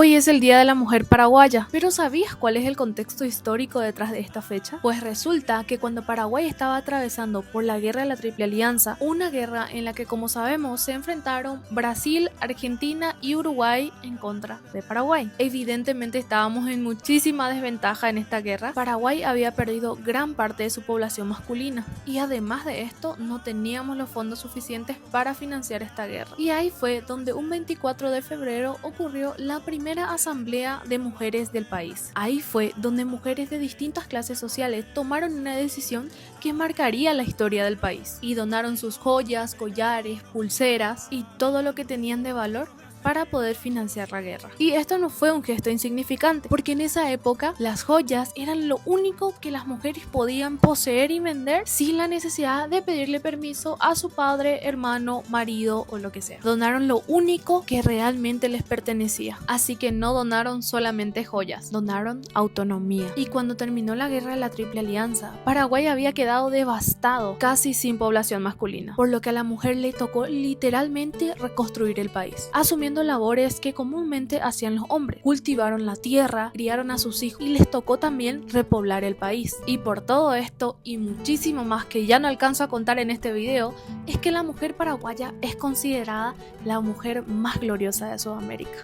Hoy es el Día de la Mujer Paraguaya, pero ¿sabías cuál es el contexto histórico detrás de esta fecha? Pues resulta que cuando Paraguay estaba atravesando por la Guerra de la Triple Alianza, una guerra en la que, como sabemos, se enfrentaron Brasil, Argentina y Uruguay en contra de Paraguay. Evidentemente estábamos en muchísima desventaja en esta guerra. Paraguay había perdido gran parte de su población masculina y además de esto no teníamos los fondos suficientes para financiar esta guerra. Y ahí fue donde un 24 de febrero ocurrió la primera asamblea de mujeres del país. Ahí fue donde mujeres de distintas clases sociales tomaron una decisión que marcaría la historia del país y donaron sus joyas, collares, pulseras y todo lo que tenían de valor para poder financiar la guerra. Y esto no fue un gesto insignificante, porque en esa época las joyas eran lo único que las mujeres podían poseer y vender sin la necesidad de pedirle permiso a su padre, hermano, marido o lo que sea. Donaron lo único que realmente les pertenecía. Así que no donaron solamente joyas, donaron autonomía. Y cuando terminó la guerra de la Triple Alianza, Paraguay había quedado devastado, casi sin población masculina, por lo que a la mujer le tocó literalmente reconstruir el país, asumiendo labores que comúnmente hacían los hombres. Cultivaron la tierra, criaron a sus hijos y les tocó también repoblar el país. Y por todo esto y muchísimo más que ya no alcanzo a contar en este video, es que la mujer paraguaya es considerada la mujer más gloriosa de Sudamérica.